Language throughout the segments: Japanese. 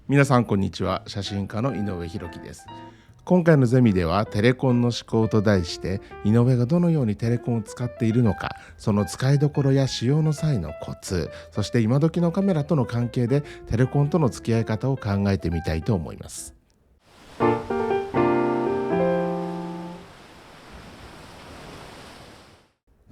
皆さんこんにちは。写真家の井上博樹です。今回のゼミではテレコンの思考と題して、井上がどのようにテレコンを使っているのか、その使いどころや使用の際のコツ、そして今時のカメラとの関係でテレコンとの付き合い方を考えてみたいと思います。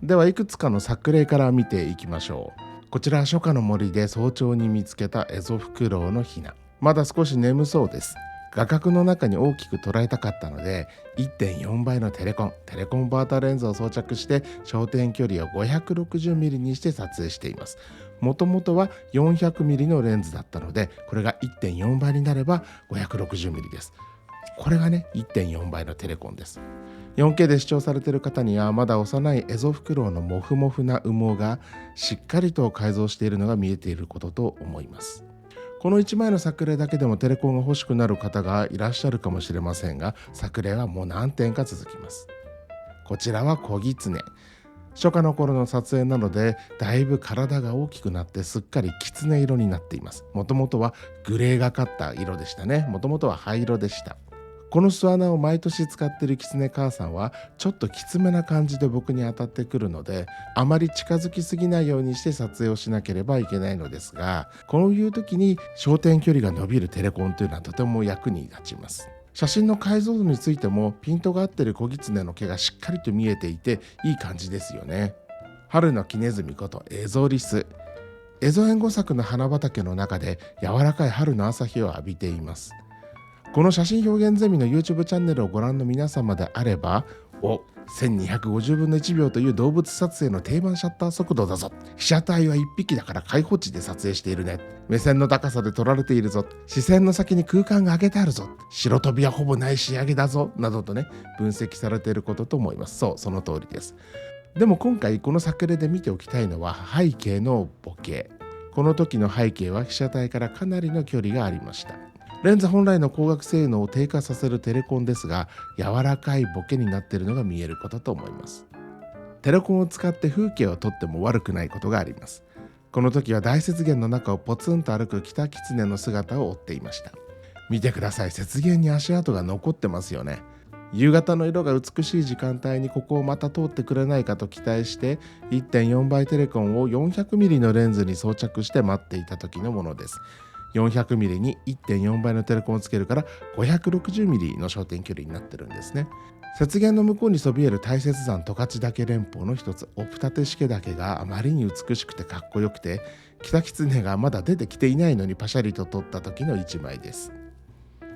ではいくつかの作例から見ていきましょう。こちらは初夏の森で早朝に見つけたエゾフクロウのヒナ。まだ少し眠そうです。画角の中に大きく捉えたかったので 1.4 倍のテレコンバータレンズを装着して焦点距離を 560mm にして撮影しています。もともとは 400mm のレンズだったので、これが 1.4 倍になれば 560mm です。これがね 1.4 倍のテレコンです。4K で視聴されている方にはまだ幼いエゾフクロウのモフモフな羽毛がしっかりと改造しているのが見えていることと思います。この1枚の作例だけでもテレコンが欲しくなる方がいらっしゃるかもしれませんが、作例はもう何点か続きます。こちらは子ギツネ。初夏の頃の撮影なのでだいぶ体が大きくなってすっかりキツネ色になっています。もともとはグレーがかった色でしたね。もともとは灰色でした。この巣穴を毎年使っているキツネ母さんはちょっときつめな感じで僕に当たってくるので、あまり近づきすぎないようにして撮影をしなければいけないのですが、こういう時に焦点距離が伸びるテレコンというのはとても役に立ちます。写真の解像度についてもピントが合っている子ギツネの毛がしっかりと見えていていい感じですよね。春のキネズミことエゾリス。エゾエンゴ作の花畑の中で柔らかい春の朝日を浴びています。この写真表現ゼミの YouTube チャンネルをご覧の皆様であれば、1250分の1秒という動物撮影の定番シャッター速度だぞ。被写体は1匹だから開放地で撮影しているね。目線の高さで撮られているぞ。視線の先に空間が空けてあるぞ。白飛びはほぼない仕上げだぞ。などとね、分析されていることと思います。そう、その通りです。でも今回この作例で見ておきたいのは背景のボケ。この時の背景は被写体からかなりの距離がありました。レンズ本来の光学性能を低下させるテレコンですが、柔らかいボケになっているのが見えることと思います。テレコンを使って風景を撮っても悪くないことがあります。この時は大雪原の中をポツンと歩くキタキツネの姿を追っていました。見てください、雪原に足跡が残ってますよね。夕方の色が美しい時間帯にここをまた通ってくれないかと期待して 1.4 倍テレコンを 400mm のレンズに装着して待っていた時のものです。400mm に 1.4 倍のテレコンをつけるから 560mm の焦点距離になってるんですね。雪原の向こうにそびえる大雪山十勝岳連峰の一つオプタテシケ岳があまりに美しくてかっこよくて、キタキツネがまだ出てきていないのにパシャリと撮った時の1枚です。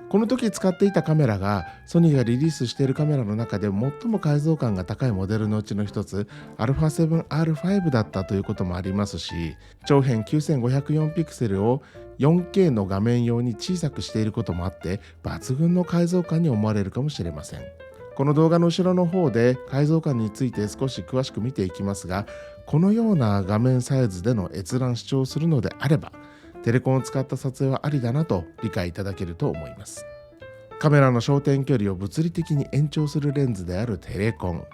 この時使っていたカメラがソニーがリリースしているカメラの中で最も解像感が高いモデルのうちの一つ α7R5 だったということもありますし、長辺9504ピクセルを 4K の画面用に小さくしていることもあって抜群の解像感に思われるかもしれません。この動画の後ろの方で解像感について少し詳しく見ていきますが、このような画面サイズでの閲覧視聴するのであればテレコンを使った撮影はありだなと理解いただけると思います。カメラの焦点距離を物理的に延長するレンズであるテレコン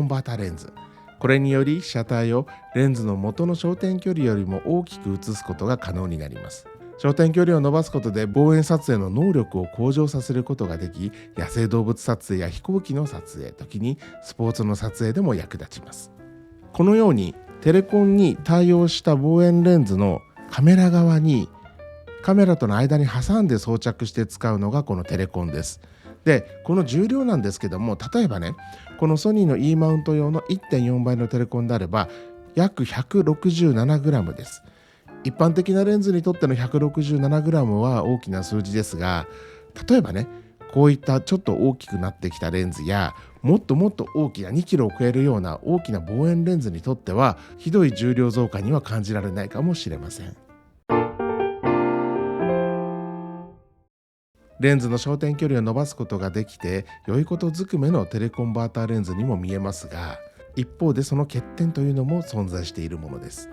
バータレンズ。これにより被写体をレンズの元の焦点距離よりも大きく写すことが可能になります。焦点距離を伸ばすことで望遠撮影の能力を向上させることができ、野生動物撮影や飛行機の撮影、時にスポーツの撮影でも役立ちます。このようにテレコンに対応した望遠レンズのカメラ側にカメラとの間に挟んで装着して使うのがこのテレコンです。で、この重量なんですけども、例えばね、このソニーの E マウント用の 1.4 倍のテレコンであれば約 167g です。一般的なレンズにとっての 167g は大きな数字ですが、例えばね、こういったちょっと大きくなってきたレンズやもっともっと大きな 2kg を超えるような大きな望遠レンズにとってはひどい重量増加には感じられないかもしれません。レンズの焦点距離を伸ばすことができて良いことずくめのテレコンバーターレンズにも見えますが、一方でその欠点というのも存在しているものです。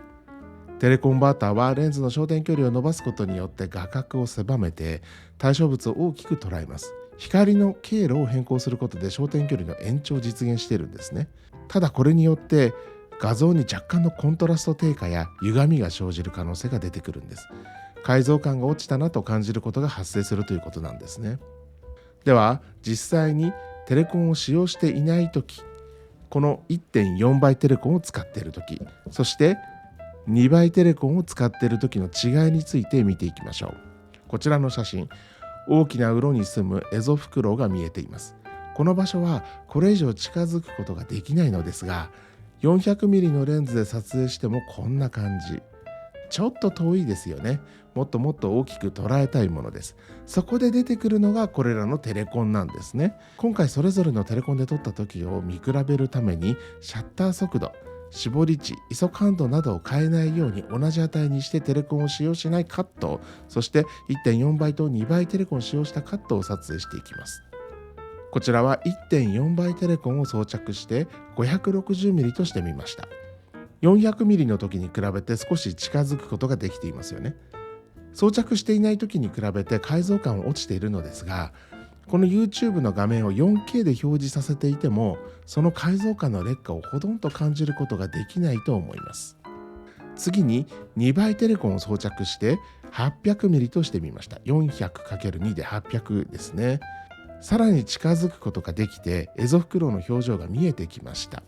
テレコンバーターはレンズの焦点距離を伸ばすことによって画角を狭めて対象物を大きく捉えます。光の経路を変更することで焦点距離の延長を実現しているんですね。ただこれによって画像に若干のコントラスト低下や歪みが生じる可能性が出てくるんです。解像感が落ちたなと感じることが発生するということなんですね。では実際にテレコンを使用していないとき、この 1.4 倍テレコンを使っているとき、そして2倍テレコンを使っているときの違いについて見ていきましょう。こちらの写真、大きなうろに住むエゾフクロウが見えています。この場所はこれ以上近づくことができないのですが、400mm のレンズで撮影してもこんな感じ。ちょっと遠いですよね。もっともっと大きく捉えたいものです。そこで出てくるのがこれらのテレコンなんですね。今回それぞれのテレコンで撮った時を見比べるために、シャッター速度、絞り値、ISO感度などを変えないように同じ値にしてテレコンを使用しないカット、そして 1.4 倍と2倍テレコンを使用したカットを撮影していきます。こちらは 1.4 倍テレコンを装着して 560mm としてみました。400mm の時に比べて少し近づくことができていますよね。装着していない時に比べて解像感は落ちているのですが、この YouTube の画面を 4K で表示させていても、その解像感の劣化をほとんど感じることができないと思います。次に2倍テレコンを装着して 800mm としてみました。 400×2 で800ですね。さらに近づくことができて、エゾフクロウの表情が見えてきました。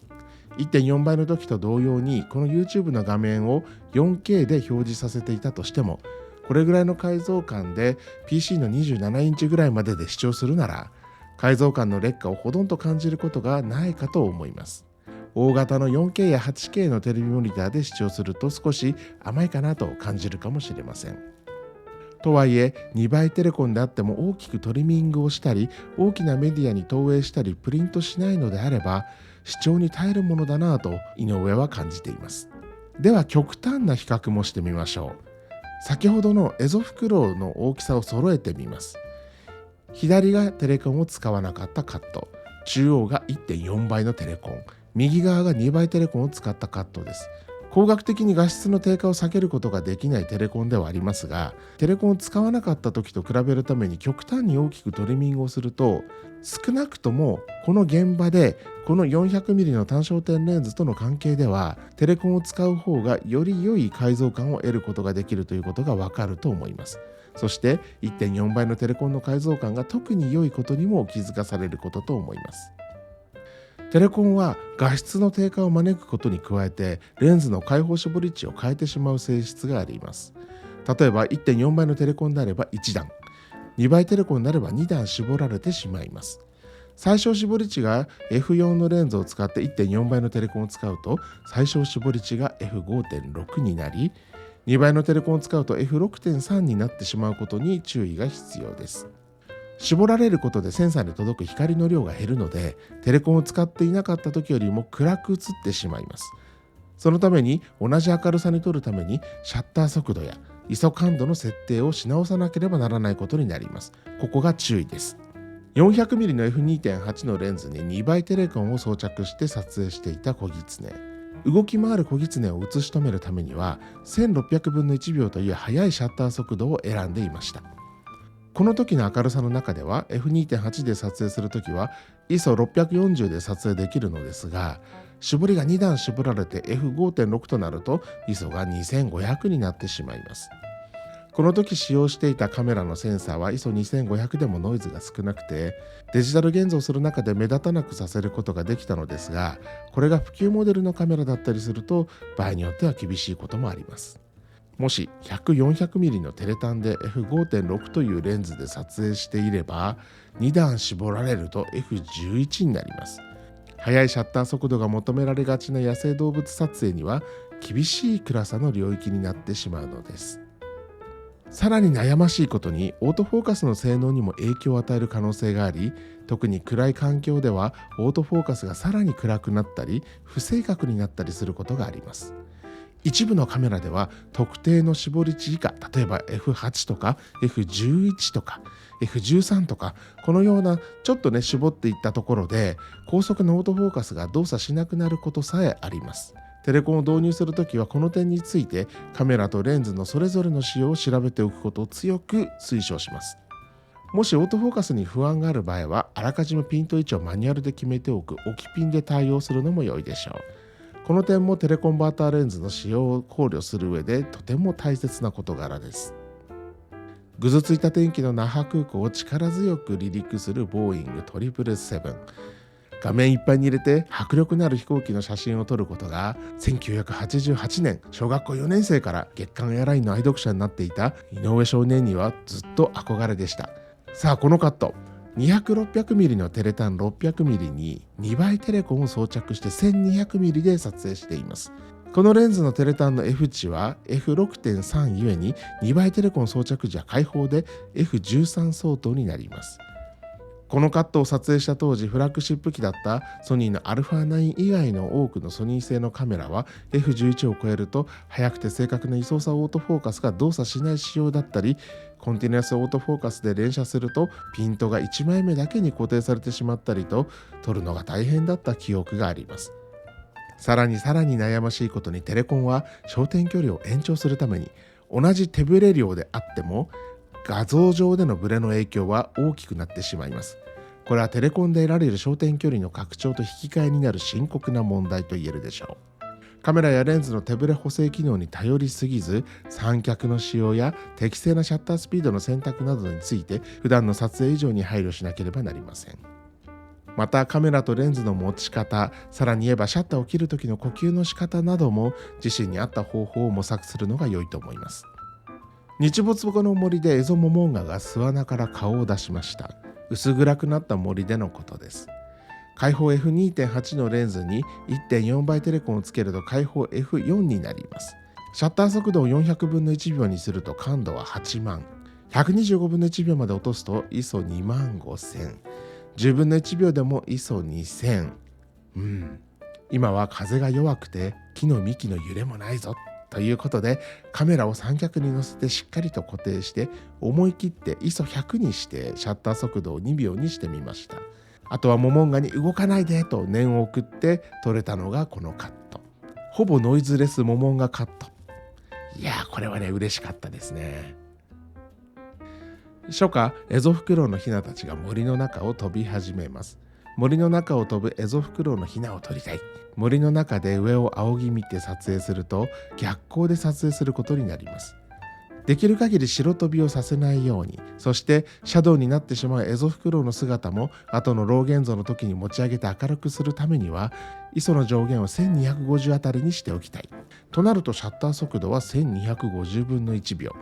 1.4 倍の時と同様に、この YouTube の画面を 4K で表示させていたとしても、これぐらいの解像感で PC の27インチぐらいまでで視聴するなら、解像感の劣化をほとんど感じることがないかと思います。大型の 4K や 8K のテレビモニターで視聴すると少し甘いかなと感じるかもしれません。とはいえ、2倍テレコンであっても大きくトリミングをしたり、大きなメディアに投影したりプリントしないのであれば、視聴に耐えるものだなぁと井上は感じています。では極端な比較もしてみましょう。先ほどのエゾフクロウの大きさを揃えてみます。左がテレコンを使わなかったカット、中央が 1.4 倍のテレコン、右側が2倍テレコンを使ったカットです。工学的に画質の低下を避けることができないテレコンではありますが、テレコンを使わなかった時と比べるために極端に大きくトリミングをすると、少なくともこの現場でこの 400mm の単焦点レンズとの関係では、テレコンを使う方がより良い解像感を得ることができるということがわかると思います。そして 1.4 倍のテレコンの解像感が特に良いことにも気づかされることと思います。テレコンは画質の低下を招くことに加えて、レンズの開放絞り値を変えてしまう性質があります。例えば 1.4 倍のテレコンであれば1段、2倍テレコンになれば2段絞られてしまいます。最小絞り値が F4 のレンズを使って 1.4 倍のテレコンを使うと、最小絞り値が F5.6 になり、2倍のテレコンを使うと F6.3 になってしまうことに注意が必要です。絞られることでセンサーに届く光の量が減るので、テレコンを使っていなかった時よりも暗く映ってしまいます。そのために同じ明るさに撮るためにシャッター速度や ISO 感度の設定をし直さなければならないことになります。ここが注意です。400mm の F2.8 のレンズに2倍テレコンを装着して撮影していた子狐。動き回る子狐を映し止めるためには1600分の1秒という速いシャッター速度を選んでいました。この時の明るさの中では F2.8 で撮影するときは ISO640 で撮影できるのですが、絞りが2段絞られて F5.6 となると ISO が2500になってしまいます。この時使用していたカメラのセンサーは ISO2500 でもノイズが少なくて、デジタル現像する中で目立たなくさせることができたのですが、これが普及モデルのカメラだったりすると場合によっては厳しいこともあります。もし 100-400mm のテレタンで F5.6 というレンズで撮影していれば、2段絞られると F11 になります。速いシャッター速度が求められがちな野生動物撮影には厳しい暗さの領域になってしまうのです。さらに悩ましいことに、オートフォーカスの性能にも影響を与える可能性があり、特に暗い環境ではオートフォーカスがさらに暗くなったり不正確になったりすることがあります。一部のカメラでは特定の絞り値以下、例えば F8 とか F11 とか F13 とか、このようなちょっと絞っていったところで高速のオートフォーカスが動作しなくなることさえあります。テレコンを導入するときはこの点についてカメラとレンズのそれぞれの仕様を調べておくことを強く推奨します。もしオートフォーカスに不安がある場合は、あらかじめピント位置をマニュアルで決めておく置きピンで対応するのも良いでしょう。この点もテレコンバーターレンズの使用を考慮する上でとても大切な事柄です。ぐずついた天気の那覇空港を力強く離陸するボーイング777。画面いっぱいに入れて迫力のある飛行機の写真を撮ることが1988年小学校4年生から月刊エアラインの愛読者になっていた井上少年にはずっと憧れでした。さあこのカット、200-600mm のテレタン 600mm に2倍テレコンを装着して 1200mm で撮影しています。このレンズのテレタンの F 値は F6.3 ゆえに2倍テレコン装着時は開放で F13 相当になります。このカットを撮影した当時フラッグシップ機だったソニーの α9 以外の多くのソニー製のカメラは F11 を超えると速くて正確な位相差オートフォーカスが動作しない仕様だったり、コンティニュアスオートフォーカスで連写するとピントが1枚目だけに固定されてしまったりと撮るのが大変だった記憶があります。さらに悩ましいことにテレコンは焦点距離を延長するために同じ手ブレ量であっても画像上でのブレの影響は大きくなってしまいます。これはテレコンで得られる焦点距離の拡張と引き換えになる深刻な問題と言えるでしょう。カメラやレンズの手ブレ補正機能に頼りすぎず、三脚の使用や適正なシャッタースピードの選択などについて普段の撮影以上に配慮しなければなりません。またカメラとレンズの持ち方、さらに言えばシャッターを切る時の呼吸の仕方なども自身に合った方法を模索するのが良いと思います。日没後の森でエゾモモンガが巣穴から顔を出しました。薄暗くなった森でのことです。開放 F2.8 のレンズに 1.4 倍テレコンをつけると開放 F4 になります。シャッター速度を400分の1秒にすると感度は8万、125分の1秒まで落とすと ISO2 万5000、10分の1秒でも ISO2000。今は風が弱くて木の幹の揺れもないぞということで、カメラを三脚に乗せてしっかりと固定して思い切って ISO100 にしてシャッター速度を2秒にしてみました。あとはモモンガに動かないでと念を送って撮れたのがこのカット。ほぼノイズレスモモンガカット。いやーこれはね嬉しかったですね。初夏エゾフクロウのヒナたちが森の中を飛び始めます。森の中を飛ぶエゾフクロウのヒナを撮りたい。森の中で上を仰ぎ見て撮影すると逆光で撮影することになります。できる限り白飛びをさせないように、そしてシャドウになってしまうエゾフクロウの姿も後のロー現像の時に持ち上げて明るくするためには ISO の上限を1250あたりにしておきたい。となるとシャッター速度は1250分の1秒。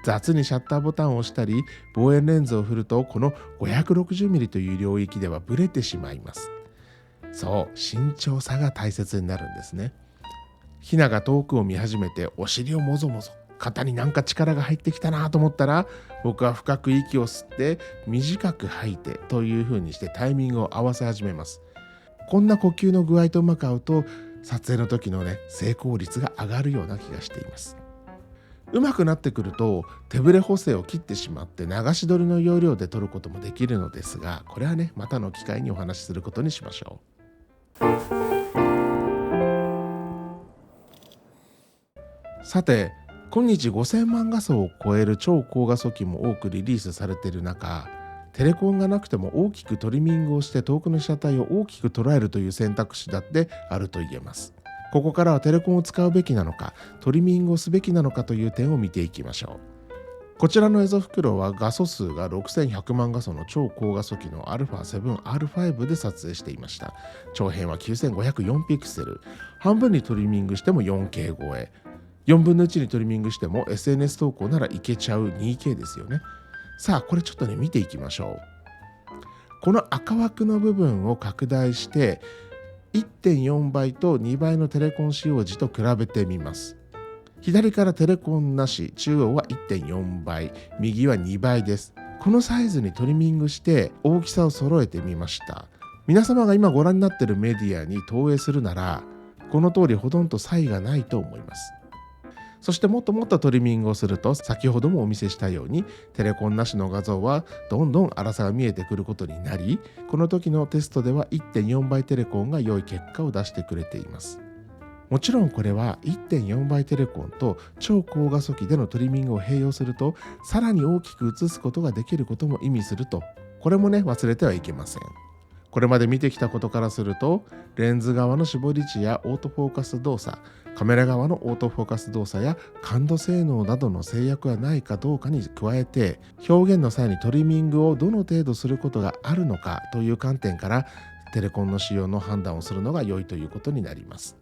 雑にシャッターボタンを押したり望遠レンズを振るとこの 560mm という領域ではブレてしまいます。そう慎重さが大切になるんですね。ヒナが遠くを見始めてお尻をもぞもぞ、肩になんか力が入ってきたなと思ったら僕は深く息を吸って短く吐いてという風にしてタイミングを合わせ始めます。こんな呼吸の具合とうまく合うと撮影の時の成功率が上がるような気がしています。うまくなってくると手ブレ補正を切ってしまって流し撮りの要領で撮ることもできるのですが、これはまたの機会にお話しすることにしましょう。さて今日5000万画素を超える超高画素機も多くリリースされている中、テレコンがなくても大きくトリミングをして遠くの被写体を大きく捉えるという選択肢だってあると言えます。ここからはテレコンを使うべきなのかトリミングをすべきなのかという点を見ていきましょう。こちらのエゾフクロウは画素数が6100万画素の超高画素機の α7R5 で撮影していました。長辺は9504ピクセル、半分にトリミングしても 4K 超え、4分の1にトリミングしても SNS 投稿ならいけちゃう 2K ですよね。さあこれちょっと見ていきましょう。この赤枠の部分を拡大して 1.4 倍と2倍のテレコン使用時と比べてみます。左からテレコンなし、中央は 1.4 倍、右は2倍です。このサイズにトリミングして大きさを揃えてみました。皆様が今ご覧になっているメディアに投影するならこの通りほとんど差異がないと思います。そしてもっともっとトリミングをすると先ほどもお見せしたようにテレコンなしの画像はどんどん粗さが見えてくることになり、この時のテストでは 1.4 倍テレコンが良い結果を出してくれています。もちろんこれは 1.4 倍テレコンと超高画素機でのトリミングを併用するとさらに大きく映すことができることも意味すると、これも忘れてはいけません。これまで見てきたことからすると、レンズ側の絞り値やオートフォーカス動作、カメラ側のオートフォーカス動作や感度性能などの制約はないかどうかに加えて、表現の際にトリミングをどの程度することがあるのかという観点からテレコンの使用の判断をするのが良いということになります。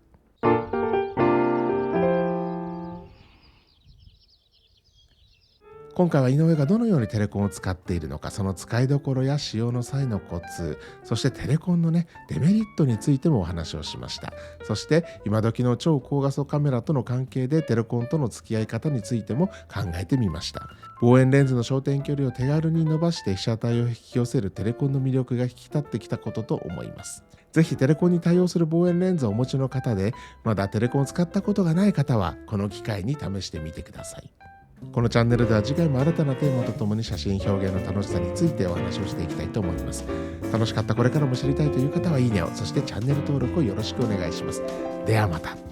今回は井上がどのようにテレコンを使っているのか、その使いどころや使用の際のコツ、そしてテレコンのデメリットについてもお話をしました。そして今時の超高画素カメラとの関係でテレコンとの付き合い方についても考えてみました。望遠レンズの焦点距離を手軽に伸ばして被写体を引き寄せるテレコンの魅力が引き立ってきたことと思います。ぜひテレコンに対応する望遠レンズをお持ちの方で、まだテレコンを使ったことがない方はこの機会に試してみてください。このチャンネルでは次回も新たなテーマとともに写真表現の楽しさについてお話をしていきたいと思います。楽しかった、これからも知りたいという方はいいねを、そしてチャンネル登録をよろしくお願いします。ではまた。